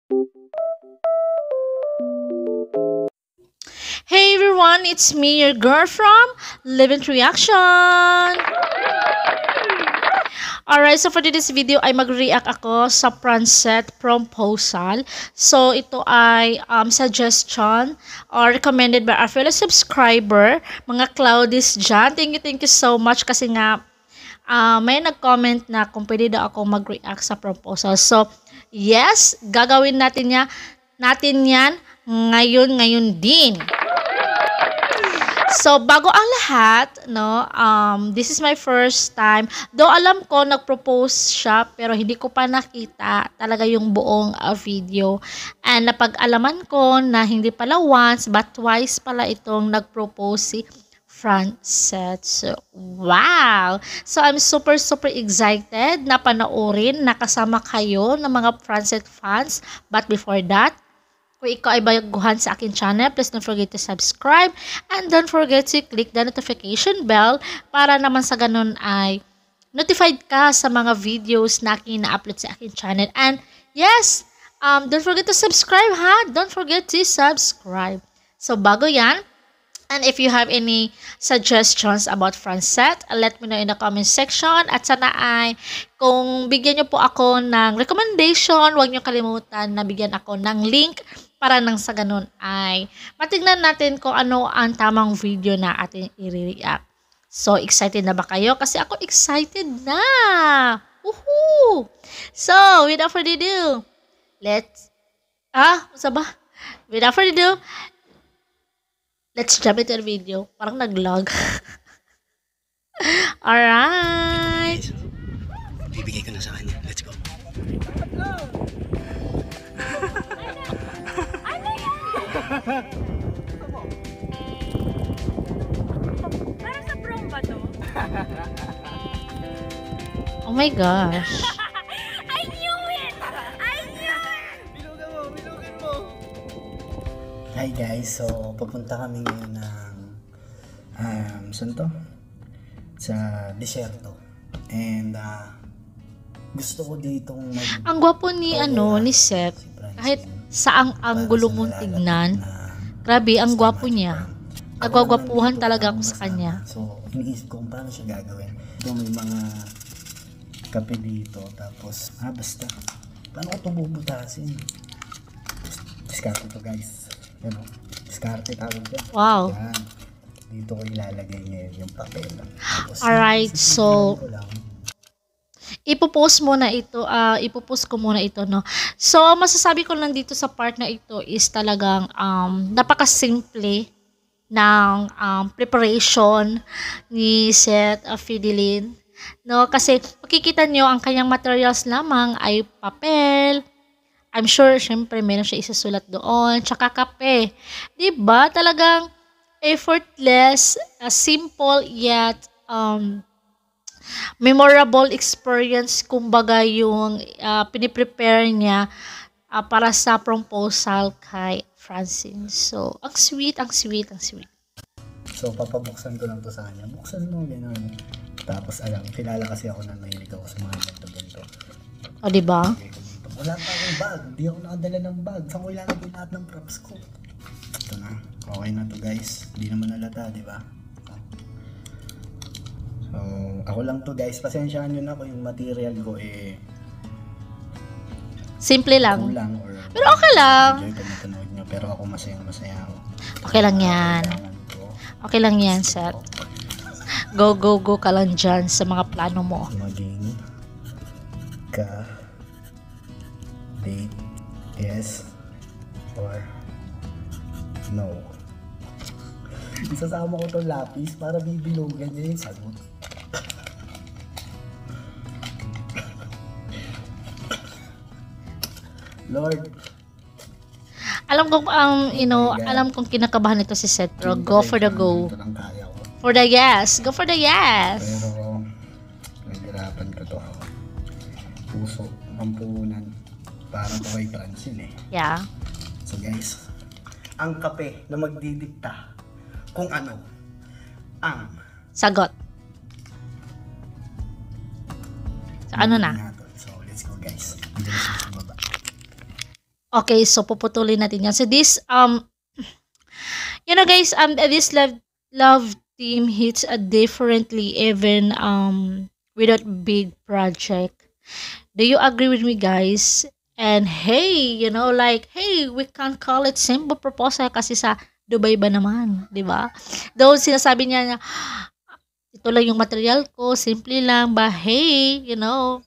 Hey everyone, it's me, your girl from Living Reaction. Alright, so for this video ay mag-react ako sa Francet proposal. So ito ay suggestion or recommended by our fellow subscriber, mga Cloudis dyan. Thank you so much kasi nga may nag-comment na kung pwede daw ako mag-react sa proposal. So yes, gagawin natin yan ngayon din. So, bago ang lahat, no, this is my first time. Though alam ko, nag-propose siya, pero hindi ko pa nakita talaga yung buong video. And napag-alaman ko na hindi pala once, but twice pala itong nag-propose si Francet. So, wow! So, I'm super excited na panoorin, nakasama kayo ng mga Francet fans. But before that, kung ikaw ay baguhan sa akin channel, please don't forget to subscribe and don't forget to click the notification bell para naman sa ganun ay notified ka sa mga videos na akin na-upload sa akin channel. And yes, don't forget to subscribe ha! Don't forget to subscribe. So bago yan, and if you have any suggestions about Francet, let me know in the comment section. At sana ay, kung bigyan nyo po ako ng recommendation, huwag nyo kalimutan na bigyan ako ng link para nang sa ganun ay matignan natin kung ano ang tamang video na ating i-react. So, excited na ba kayo? Kasi ako excited na! Woohoo! So, without further ado, without further ado, let's jump into the video. Parang nag-log. Alright. Bibigay ko na sa kanya. Let's go. Parang sa prom ba to? Oh my gosh. I knew it! I knew it! Bilugan mo! Hi guys, so papunta kami ngayon ng saan to? Sa desierto. And gusto ko ditong Ang gwapo ni ni Seth. si Francine. Kahit saang anggulo mong tignan, grabe, ang gwapo niya. Nagwagwapuhan talaga ako sa kanya. So, iniisip ko kung paano siya gagawin. Ito may mga kape dito. Tapos, basta. Paano ko ito bubutasin? Diskarte to guys. Yan o. Diskarte tawag dyan. Wow. Yan. Dito ko ilalagay ngayon yung papel. Tapos, Alright, so ko lang. ipopost ko muna ito, no. So, masasabi ko lang dito sa part na ito is talagang napakasimple ng preparation ni Seth Fidelin, no, kasi makikita nyo ang kanyang materials lamang ay papel. I'm sure syempre meron siya isasulat doon, tsaka kape. 'Di ba? Talagang effortless, simple yet memorable experience, kumbaga yung piniprepare niya para sa proposal kay Francine. So, ang sweet. So, papabuksan ko lang to sa kanya. Buksan mo, gano'n. Tapos, kilala kasi ako na mahilig ako sa mga ganito. O, diba? Wala pa akong bag. Hindi ako nakadala ng bag. Saan ko ilalagay lahat ng props ko? Ito na. Okay na to guys. Hindi naman nalata, di ba? So, ako lang to guys. Pasensyaan nyo na kung yung material ko Simple lang. kulang or Pero okay lang. enjoy pag napanood nyo. Pero ako masaya ako. Okay lang yan. Kailangan ko Okay lang yan, Seth. Go ka lang dyan sa mga plano mo. maging date yes or no. Isasama ko tong lapis para bibilugan niya yung sagot. Lord, Alam kong alam kong kinakabahan nito si Seth, pero go for the go. ito lang kaya ko. For the yes. Go for the yes. Pero naghirapan ko to. Puso, pampunan. Para to kay Francine Yeah. So guys, ang kape na magdidikta kung ano ang Sagot. So, ano na? So let's go guys. Bilis na sa baba. Okay, so puputulin natin yan. So this, you know guys, this love team hits a differently even without big project. Do you agree with me guys? And hey, you know, like, hey, we can't call it simple proposal kasi sa Dubai ba naman, di ba? Though sinasabi niya na, ito lang yung material ko, simple lang ba, hey, you know,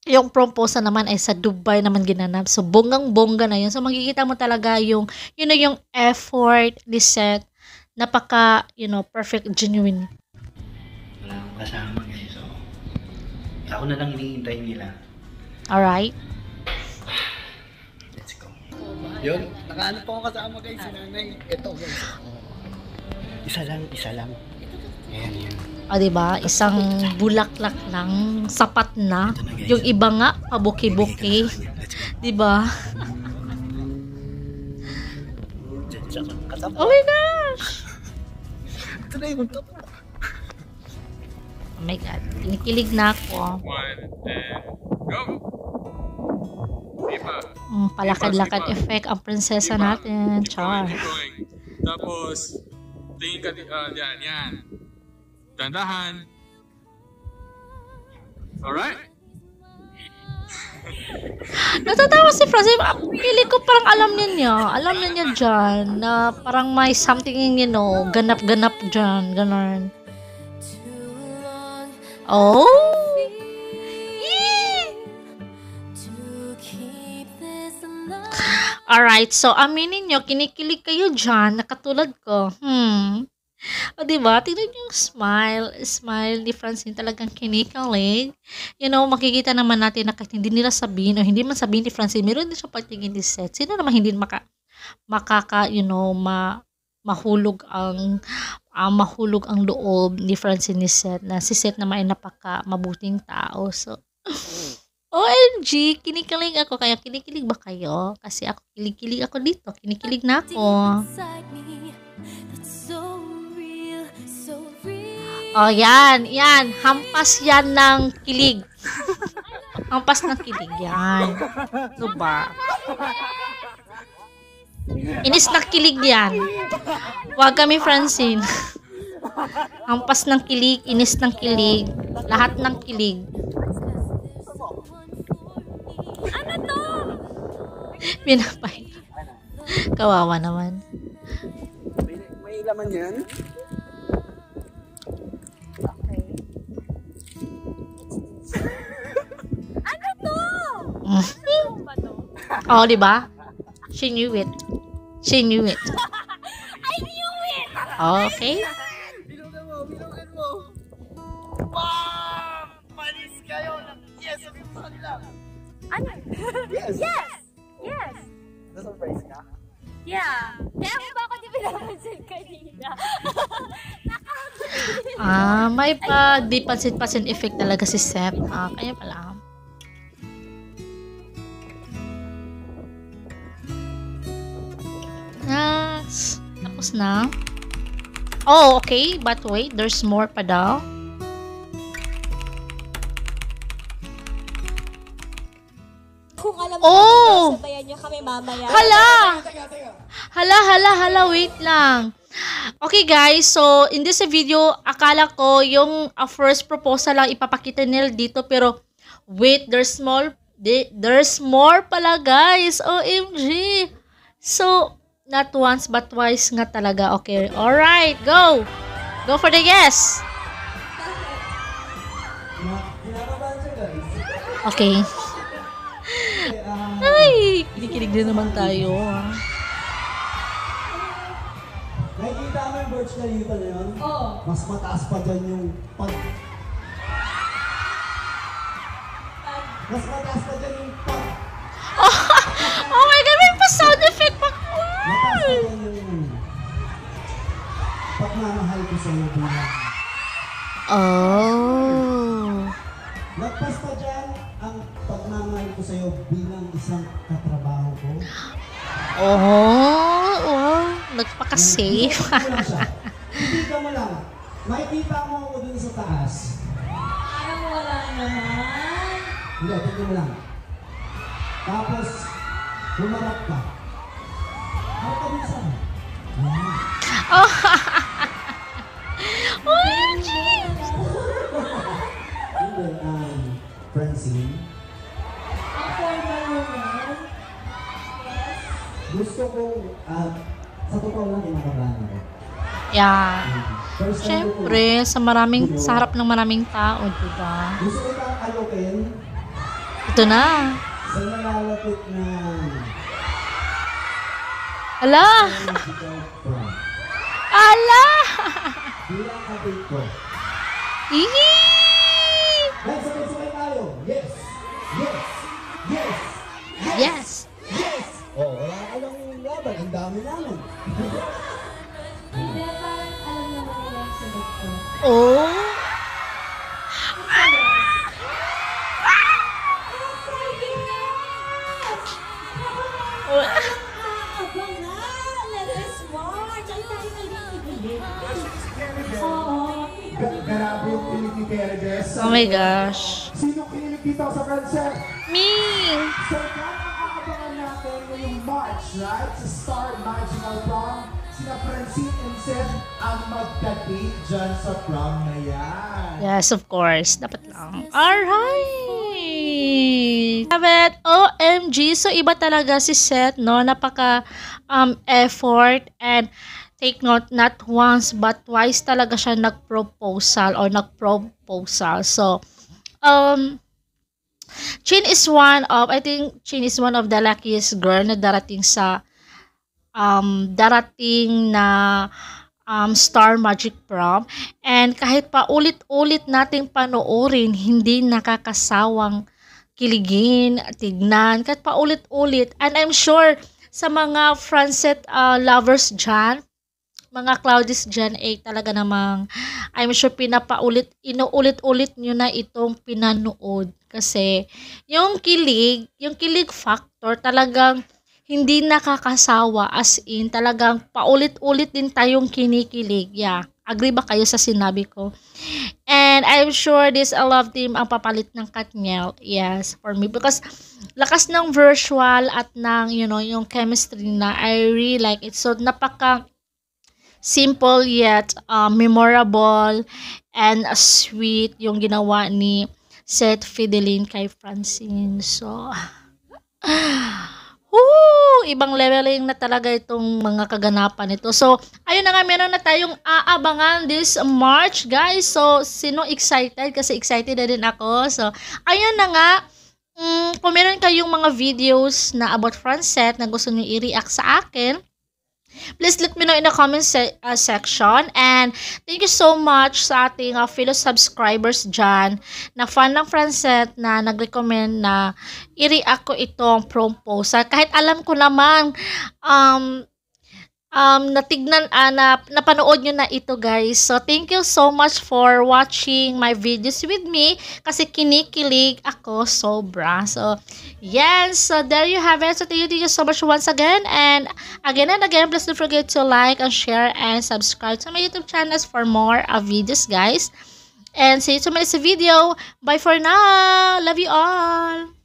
yung proposal naman ay sa Dubai naman ginanap. So, bonggang-bongga na yun. So, makikita mo talaga yung, you know, yung effort, this set, napaka, you know, perfect, genuine. Wala akong kasama guys. So, ako na lang hinihintay nila. Alright? Let's go. Yun, nakaano po ako kasama guys, si nanay. Ito guys. Isa lang. Ayan, yun. O, diba? Isang bulaklak lang, sapat na. Ito na, guys. Yung iba nga, pabuki-buki. Let's go. Diba? Diyan siya katapa. Oh my gosh! Ito na yung top. Oh my God. Kinikilig na ako. 1 and go! Ipa. Palakad-lakad effect ang prinsesa natin. Char. Keep going. Tapos, tingin ka, yan. Dandahan. Alright? Natatawa si Francis. Pili ko parang alam niya. Alam niya dyan na parang may something, you know, ganap-ganap dyan. Ganon. Oh! Yee! Alright, so aminin nyo, kinikilig kayo dyan, nakatulad ko. O diba, tingnan nyo yung smile ni Francine, talagang kinikilig. You know, makikita naman natin na kahit hindi nila sabihin o hindi man sabihin ni Francine, meron din siya pagtingin ni Seth. Sino naman hindi you know, mahulog ang loob ni Francine ni Seth, na si Seth naman ay napaka mabuting tao. So, OMG, kinikilig ako. Kaya kinikilig ba kayo? Kasi ako, kinikilig ako dito. Kinikilig na ako. Oh, yan. Hampas yan ng kilig. Hampas ng kilig yan. Diba? Inis ng kilig yan. Huwag kami, Francine. Hampas ng kilig, inis ng kilig. Lahat ng kilig. Ano to? Pinapay. Kawawa naman. May laman yan? Ano to? Oh, di ba? She knew it. I knew it! Okay. Bilugan mo. Wow! Panis kayo! Yes, sabihin mo sa kanila. Ano? Yes! Yes! Na-surprise ka? Yeah. Kaya mo ba ako di pinapansin kanina? May di pansin-pansin effect talaga si Seth. Kaya pala. Next. Tapos na. Oh, okay. But wait, there's more pa daw. Kung alam Oh! sabayan niyo kami mamaya. Hala, wait lang. Okay guys, so in this video, akala ko yung first proposal lang ipapakita nila dito, pero wait, there's more pala guys. OMG. So, not once but twice nga talaga. Okay, alright, go. Go for the yes. Okay. Ay, kinikilig din naman tayo. Nakikita mo yung Burj Khalifa na yun? Oo. Mas mataas pa dyan yung pag... Mas mataas pa dyan yung pag... Oh my God, may pa-sound effect pa. Mataas pa dyan yung... Pagmamahal ko sa iyo bilang... Oh. Lagpas pa dyan ang pagmamahal ko sa iyo bilang isang katrabaho ko. Oh, nagpaka-safe. Hindi mo lang. Makikita mo ako dun sa taas. Parang wala naman. Hindi, tignan mo lang. Tapos, Humarap ka. Harap ka dun saan? Oh, OMG! Hindi, Francine. Ang formal woman. Yes. Gusto kong, sa totoo lang, kinakabahan ako. Yeah. First time ko po, Siyempre, sa harap ng maraming tao, diba? gusto ko kang alokin Ito na. sa nalalapit na Ala! musical prom. Ala! Bilang kapit ko. Ihee! Guys, sabay-sabay tayo. Yes! Yes! Yes! Yes! Yes! Oh, wala ka lang laban. Ang dami namin. Hindi, parang alam naman nila yung sagot ko. Oh! Nakakabangan! Let us watch! Ang tayo nagigilid. Oo. Grabe yung kilig ni Perez. Oh my gosh. Sino kinilig dito sa concert? Me! So, kakaabangan natin ngayong March, right? Sa Star Magical Prom. Sina Francine and Seth ang magdadate dyan sa prom na yan. Yes, of course. Dapat lang. Alright! Have it. OMG! So, iba talaga si Seth, no? Napaka effort and take note, not once but twice talaga siya nag-proposal. So, I think Chin is one of the luckiest girl na darating sa Star Magic Prom. And kahit pa ulit-ulit nating panoorin, hindi nakakasawang kiligin, tignan, kahit pa ulit-ulit. And I'm sure sa mga Francet lovers dyan, mga Cloudies dyan, talaga namang I'm sure inuulit-ulit nyo na itong pinanood. Kasi yung kilig factor talagang hindi nakakasawa, as in talagang paulit-ulit din tayong kinikilig. Yeah, agree ba kayo sa sinabi ko? And I'm sure this love team ang papalit ng Katniel. Yes, for me, because lakas ng visual at ng yung chemistry na I really like it. So napaka simple yet memorable and sweet yung ginawa ni Seth Fidelin kay Francine. So ibang leveling na talaga itong mga kaganapan nito. So, ayun na nga, meron na tayong aabangan this March, guys. So, sino excited? Kasi excited na din ako. So, ayun na nga. Kung meron kayong mga videos na about Francet na gusto nyo i-react sa akin, please let me know in the comment section. And thank you so much sa ating fellow subscribers dyan na fan ng Francet na nag-recommend na i-react ko itong proposal. Kahit alam ko naman napanood nyo na ito, guys. So thank you so much for watching my videos with me kasi kinikilig ako sobra. So yes, so there you have it. So thank you so much once again, and again, please don't forget to like and share and subscribe to my YouTube channels for more videos, guys. And see you to my next video. Bye for now. Love you all.